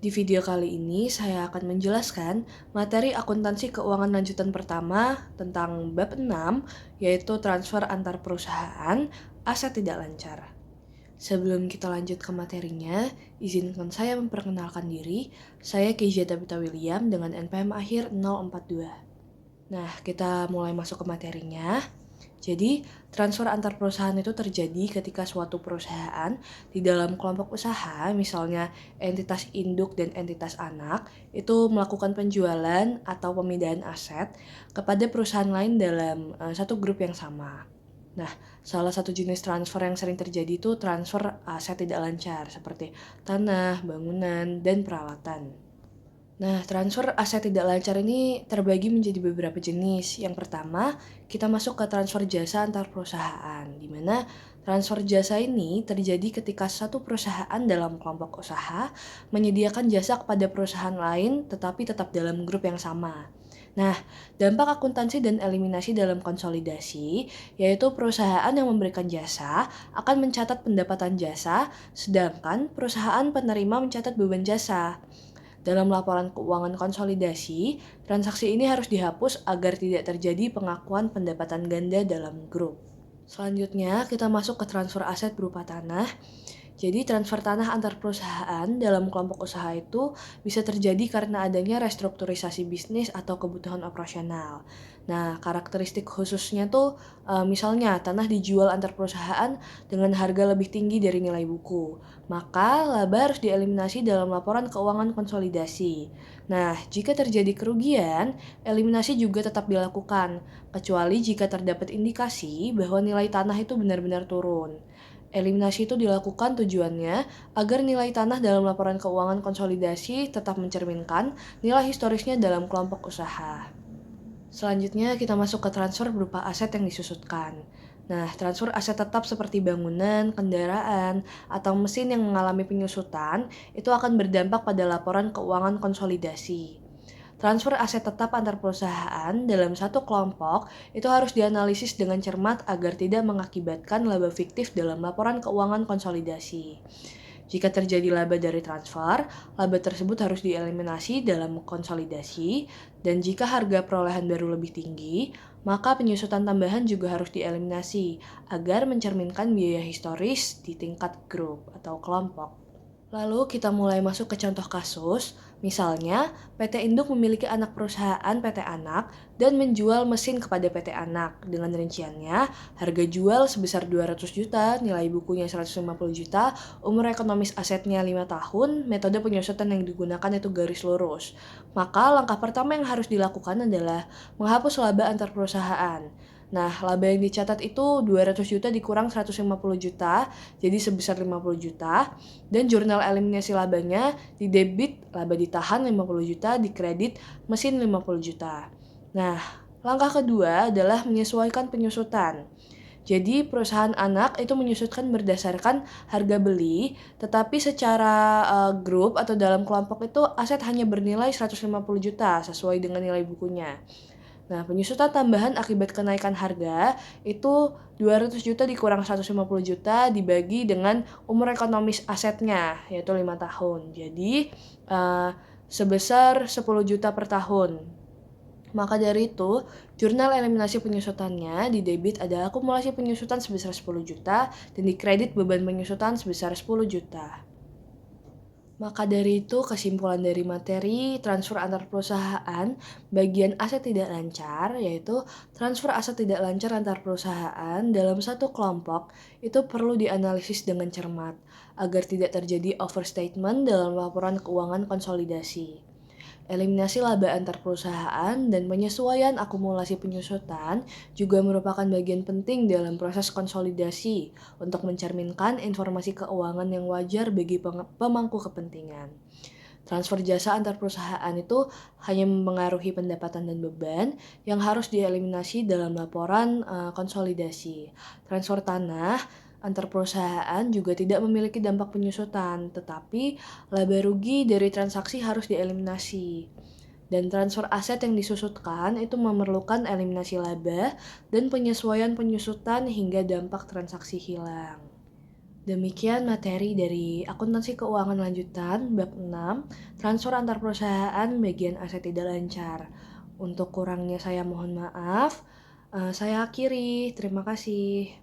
Di video kali ini saya akan menjelaskan materi akuntansi keuangan lanjutan pertama tentang bab 6, yaitu transfer antar perusahaan, aset tidak lancar. Sebelum kita lanjut ke materinya, izinkan saya memperkenalkan diri. Saya Keija Tabita William dengan NPM akhir 042. Nah, kita mulai masuk ke materinya. Jadi, transfer antar perusahaan itu terjadi ketika suatu perusahaan di dalam kelompok usaha, misalnya entitas induk dan entitas anak, itu melakukan penjualan atau pemindahan aset kepada perusahaan lain dalam satu grup yang sama. Nah, salah satu jenis transfer yang sering terjadi itu transfer aset tidak lancar, seperti tanah, bangunan, dan peralatan. Nah, transfer aset tidak lancar ini terbagi menjadi beberapa jenis. Yang pertama, kita masuk ke transfer jasa antar perusahaan, di mana transfer jasa ini terjadi ketika satu perusahaan dalam kelompok usaha menyediakan jasa kepada perusahaan lain, tetapi tetap dalam grup yang sama. Nah, dampak akuntansi dan eliminasi dalam konsolidasi, yaitu perusahaan yang memberikan jasa akan mencatat pendapatan jasa, sedangkan perusahaan penerima mencatat beban jasa. Dalam laporan keuangan konsolidasi, transaksi ini harus dihapus agar tidak terjadi pengakuan pendapatan ganda dalam grup. Selanjutnya, kita masuk ke transfer aset berupa tanah. Jadi, transfer tanah antar perusahaan dalam kelompok usaha itu bisa terjadi karena adanya restrukturisasi bisnis atau kebutuhan operasional. Nah, karakteristik khususnya tuh misalnya tanah dijual antar perusahaan dengan harga lebih tinggi dari nilai buku. Maka, laba harus dieliminasi dalam laporan keuangan konsolidasi. Nah, jika terjadi kerugian, eliminasi juga tetap dilakukan, kecuali jika terdapat indikasi bahwa nilai tanah itu benar-benar turun. Eliminasi itu dilakukan tujuannya agar nilai tanah dalam laporan keuangan konsolidasi tetap mencerminkan nilai historisnya dalam kelompok usaha. Selanjutnya kita masuk ke transfer berupa aset yang disusutkan. Nah, transfer aset tetap seperti bangunan, kendaraan, atau mesin yang mengalami penyusutan itu akan berdampak pada laporan keuangan konsolidasi. Transfer aset tetap antar perusahaan dalam satu kelompok itu harus dianalisis dengan cermat agar tidak mengakibatkan laba fiktif dalam laporan keuangan konsolidasi. Jika terjadi laba dari transfer, laba tersebut harus dieliminasi dalam konsolidasi, dan jika harga perolehan baru lebih tinggi, maka penyusutan tambahan juga harus dieliminasi agar mencerminkan biaya historis di tingkat grup atau kelompok. Lalu kita mulai masuk ke contoh kasus, misalnya PT Induk memiliki anak perusahaan PT Anak dan menjual mesin kepada PT Anak. Dengan rinciannya, harga jual sebesar 200 juta, nilai bukunya 150 juta, umur ekonomis asetnya 5 tahun, metode penyusutan yang digunakan itu garis lurus. Maka langkah pertama yang harus dilakukan adalah menghapus laba antar perusahaan. Nah, laba yang dicatat itu 200 juta dikurang 150 juta, jadi sebesar 50 juta. Dan jurnal eliminasi labanya di debit laba ditahan 50 juta, di kredit mesin 50 juta. Nah, langkah kedua adalah menyesuaikan penyusutan. Jadi perusahaan anak itu menyusutkan berdasarkan harga beli, tetapi secara grup atau dalam kelompok itu aset hanya bernilai 150 juta sesuai dengan nilai bukunya. Nah, penyusutan tambahan akibat kenaikan harga itu 200 juta dikurang 150 juta dibagi dengan umur ekonomis asetnya, yaitu 5 tahun. Jadi, sebesar 10 juta per tahun. Maka dari itu, jurnal eliminasi penyusutannya di debit ada akumulasi penyusutan sebesar 10 juta dan di kredit beban penyusutan sebesar 10 juta. Maka dari itu, kesimpulan dari materi transfer antar perusahaan, bagian aset tidak lancar, yaitu transfer aset tidak lancar antar perusahaan dalam satu kelompok, itu perlu dianalisis dengan cermat, agar tidak terjadi overstatement dalam laporan keuangan konsolidasi. Eliminasi laba antar perusahaan dan penyesuaian akumulasi penyusutan juga merupakan bagian penting dalam proses konsolidasi untuk mencerminkan informasi keuangan yang wajar bagi pemangku kepentingan. Transfer jasa antar perusahaan itu hanya mempengaruhi pendapatan dan beban yang harus dieliminasi dalam laporan konsolidasi. Transfer tanah antar perusahaan juga tidak memiliki dampak penyusutan, tetapi laba rugi dari transaksi harus dieliminasi. Dan transfer aset yang disusutkan itu memerlukan eliminasi laba dan penyesuaian penyusutan hingga dampak transaksi hilang. Demikian materi dari akuntansi keuangan lanjutan bab 6, transfer antar perusahaan bagian aset tidak lancar. Untuk kurangnya saya mohon maaf. Saya akhiri, terima kasih.